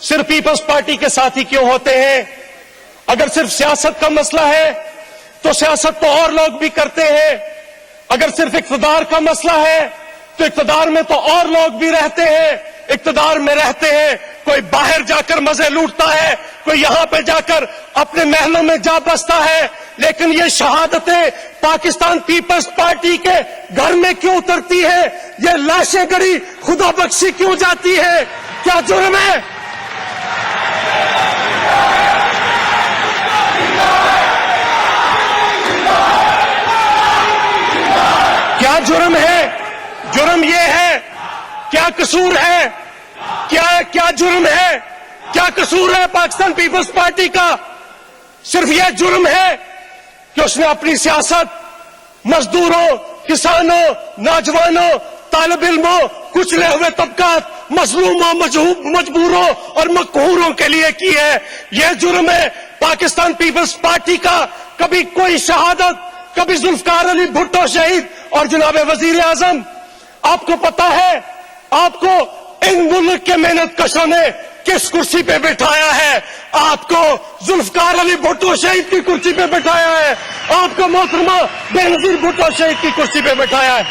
صرف Peoples party کے ساتھی کیوں ہوتے ہیں؟ اگر صرف سیاست کا مسئلہ ہے تو سیاست تو اور لوگ بھی کرتے ہیں. اگر صرف اقتدار کا مسئلہ ہے تو اقتدار میں تو اور لوگ بھی رہتے ہیں. اقتدار میں رہتے ہیں, کوئی باہر جا کر مزے لوٹتا ہے, کوئی یہاں پہ جا کر اپنے محلوں میں جا بستا ہے, لیکن یہ شہادتیں پاکستان پیپلز پارٹی کے گھر میں کیوں اترتی ہے؟ یہ لاشیں گڑی خدا بخشی کیوں جاتی ہے؟ کیا جرم ہے؟ کیا جرم ہے؟ جرم یہ ہے, کیا قصور ہے؟ کیا جرم ہے؟ کیا قصور ہے پاکستان پیپلز پارٹی کا؟ صرف یہ جرم ہے کہ اس نے اپنی سیاست مزدوروں, کسانوں, نوجوانوں, طالب علموں, کچلے ہوئے طبقات, مظلوموں, مجبوروں اور مقہوروں کے لیے کی ہے. یہ جرم ہے پاکستان پیپلز پارٹی کا. کبھی کوئی شہادت, کبھی ذوالفقار علی بھٹو شہید اور جناب وزیر اعظم. آپ کو پتا ہے, آپ کو ان ملک کے محنت کشوں نے کس کرسی پہ بٹھایا ہے؟ آپ کو ذوالفقار علی بھٹو شہید کی کرسی پہ بٹھایا ہے. آپ کو محترمہ بینظیر بھٹو شہید کی کرسی پہ بٹھایا ہے.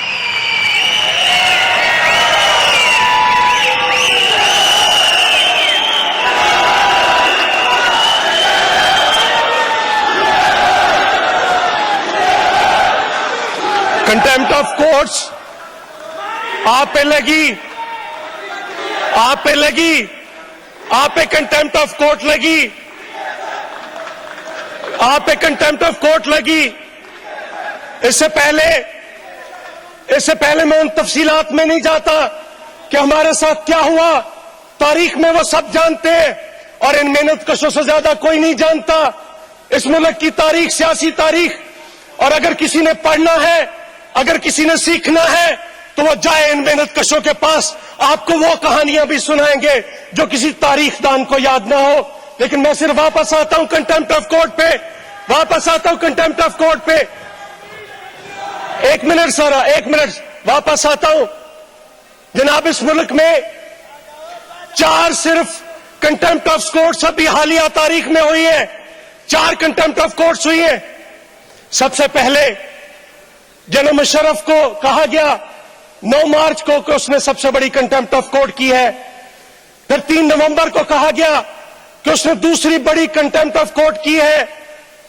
کنٹمپٹ آف کورٹس آپ پہ لگی, آپ پہ لگی, آپ پہ کنٹمپٹ آف کورٹ لگی, آپ پہ کنٹمپٹ آف کورٹ لگی. اس سے پہلے میں ان تفصیلات میں نہیں جاتا کہ ہمارے ساتھ کیا ہوا. تاریخ میں وہ سب جانتے ہیں اور ان محنت کشوں سے زیادہ کوئی نہیں جانتا اس ملک کی تاریخ, سیاسی تاریخ. اور اگر کسی نے پڑھنا ہے, اگر کسی نے سیکھنا ہے تو وہ جائے ان محنت کشوں کے پاس. آپ کو وہ کہانیاں بھی سنائیں گے جو کسی تاریخ دان کو یاد نہ ہو. لیکن میں صرف واپس آتا ہوں کنٹمپٹ آف کورٹ پہ, واپس آتا ہوں کنٹمپٹ آف کورٹ پہ. ایک منٹ سارا, ایک منٹ, واپس آتا ہوں. جناب اس ملک میں 4 صرف کنٹمپٹ آف کورٹس ابھی حالیہ تاریخ میں ہوئی ہے. 4 کنٹمپٹ آف کورٹس ہوئی ہیں. سب سے پہلے جناب مشرف کو کہا گیا 9 مارچ کو کہ اس نے سب سے بڑی کنٹمپٹ آف کورٹ کی ہے. پھر 3 نومبر کو کہا گیا کہ اس نے دوسری بڑی کنٹمپٹ آف کورٹ کی ہے.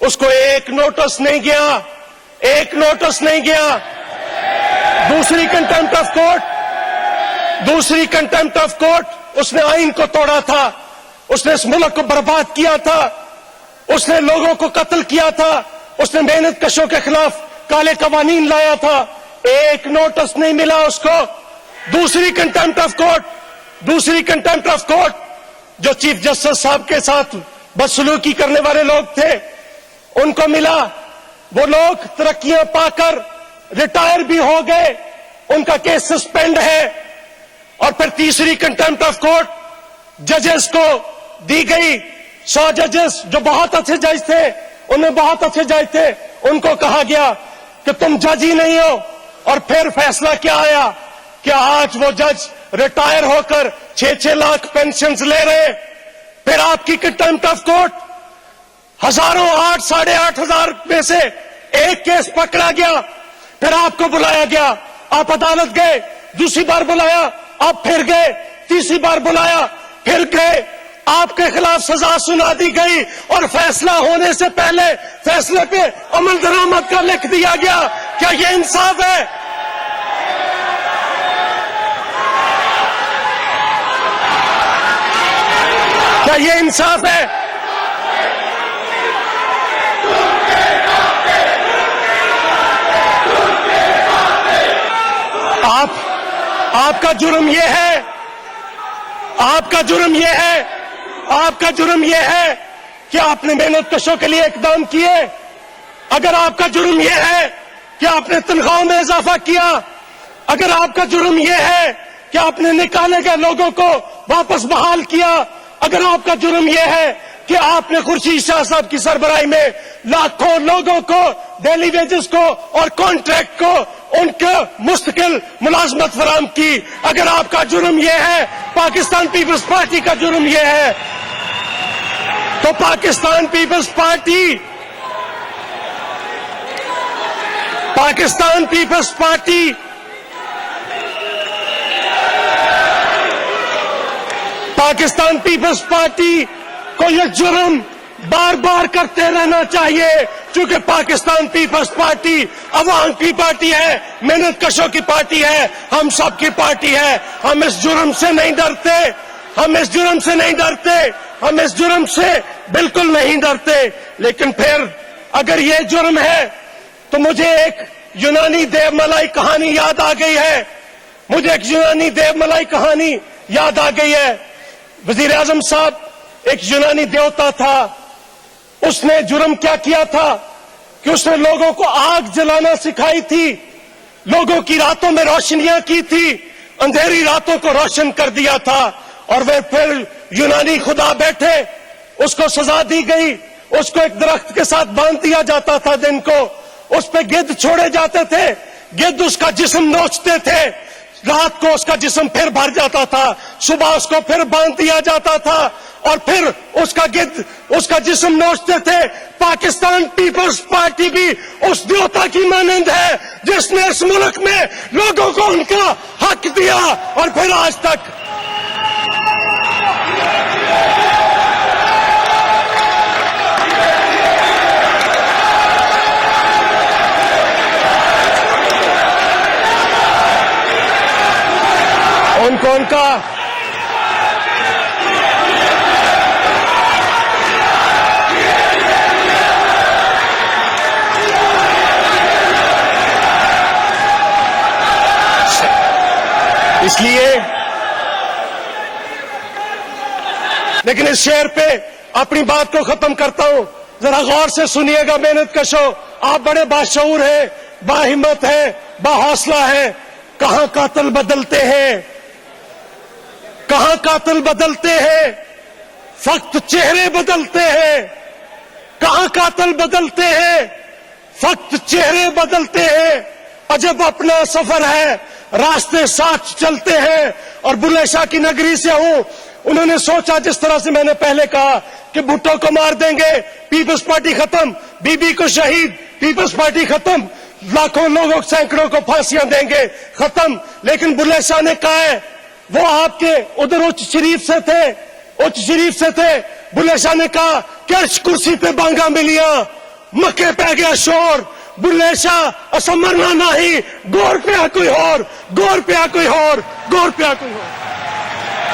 اس کو ایک نوٹس نہیں گیا, ایک نوٹس نہیں گیا. دوسری کنٹمپٹ آف کورٹ, دوسری کنٹمپٹ آف کورٹ اس نے آئین کو توڑا تھا, اس نے اس ملک کو برباد کیا تھا, اس نے لوگوں کو قتل کیا تھا, اس نے محنت کشوں کے خلاف کالے قوانین لایا تھا. ایک نوٹس نہیں ملا اس کو. دوسری کنٹمپٹ آف کورٹ, دوسری کنٹمپٹ آف کورٹ جو چیف جسٹس صاحب کے ساتھ بدسلوکی کرنے والے لوگ تھے ان کو ملا. وہ لوگ ترقیاں پا کر ریٹائر بھی ہو گئے, ان کا کیس سسپینڈ ہے. اور پھر تیسری کنٹمپٹ آف کورٹ ججز کو دی گئی. 100 ججز جو بہت اچھے جج تھے, ان میں بہت اچھے جج تھے, ان کو کہا گیا کہ تم جج ہی نہیں ہو. اور پھر فیصلہ کیا آیا کہ آج وہ جج ریٹائر ہو کر 6-6 لاکھ پینشنز لے رہے. پھر آپ کی کنٹمپٹ آف کورٹ ہزاروں, 8,500 میں سے ایک کیس پکڑا گیا. پھر آپ کو بلایا گیا, آپ عدالت گئے. دوسری بار بلایا, آپ پھر گئے. تیسری بار بلایا, پھر گئے. آپ کے خلاف سزا سنا دی گئی اور فیصلہ ہونے سے پہلے فیصلے پہ عمل درآمد کا لکھ دیا گیا. کیا یہ انصاف ہے؟ کیا یہ انصاف ہے؟ آپ کا جرم یہ ہے, آپ کا جرم یہ ہے, آپ کا جرم یہ ہے کہ آپ نے محنت کشوں کے لیے اقدام کیے. اگر آپ کا جرم یہ ہے کہ آپ نے تنخواہوں میں اضافہ کیا, اگر آپ کا جرم یہ ہے کہ آپ نے نکالے گئے لوگوں کو واپس بحال کیا, اگر آپ کا جرم یہ ہے کہ آپ نے خورشید شاہ صاحب کی سربراہی میں لاکھوں لوگوں کو ڈیلی ویجز کو اور کانٹریکٹ کو ان کو مستقل ملازمت فراہم کی. اگر آپ کا جرم یہ ہے، پاکستان پیپلز پارٹی کا جرم یہ ہے، تو پاکستان پیپلز پارٹی کو یہ جرم بار بار کرتے رہنا چاہیے، چونکہ پاکستان پیپلز پارٹی عوام کی پارٹی ہے، محنت کشوں کی پارٹی ہے، ہم سب کی پارٹی ہے. ہم اس جرم سے نہیں ڈرتے، ہم اس جرم سے بالکل نہیں ڈرتے. لیکن پھر اگر یہ جرم ہے تو مجھے ایک یونانی دیو ملائی کہانی یاد آ گئی ہے. وزیر اعظم صاحب، ایک یونانی دیوتا تھا. اس نے جرم کیا کیا تھا کہ اس نے لوگوں کو آگ جلانا سکھائی تھی، لوگوں کی راتوں میں روشنیاں کی تھی، اندھیری راتوں کو روشن کر دیا تھا. اور وہ پھر یونانی خدا بیٹھے، اس کو سزا دی گئی. اس کو ایک درخت کے ساتھ باندھ دیا جاتا تھا، دن کو اس پہ گدھ چھوڑے جاتے تھے، گدھ اس کا جسم نوچتے تھے، رات کو اس کا جسم پھر بھر جاتا تھا، صبح اس کو پھر باندھ دیا جاتا تھا، اور پھر اس کا گدھ اس کا جسم نوچتے تھے. پاکستان پیپلز پارٹی بھی اس دیوتا کی مانند ہے جس نے اس ملک میں لوگوں کو ان کا حق دیا اور پھر آج تک ان کا اس لیے، لیکن اس شعر پہ اپنی بات کو ختم کرتا ہوں. ذرا غور سے سنیے گا محنت کشو، آپ بڑے باشعور ہیں، باہمت ہیں، باحوصلہ ہیں. کہاں قاتل بدلتے ہیں، کہاں قاتل بدلتے ہیں، فقط چہرے بدلتے ہیں. کہاں قاتل بدلتے ہیں، فقط چہرے بدلتے ہیں. عجب اپنا سفر ہے، راستے ساتھ چلتے ہیں. اور بلے شاہ کی نگری سے ہوں. انہوں نے سوچا، جس طرح سے میں نے پہلے کہا، کہ بھٹو کو مار دیں گے، پیپلز پارٹی ختم، بی بی کو شہید، پیپلز پارٹی ختم، لاکھوں لوگوں سینکڑوں کو پھانسیاں دیں گے، ختم. لیکن بلے شاہ نے کہا ہے، وہ آپ کے ادھر اچ شریف سے تھے. بلے شاہ نے کہا کہ اس کرسی پہ بانگا ملیاں، مکے پہ گیا شور. بلے شاہ اسمرنا نہیں، گور پہ کوئی اور، گور پہ کوئی اور، گور پہ کوئی اور.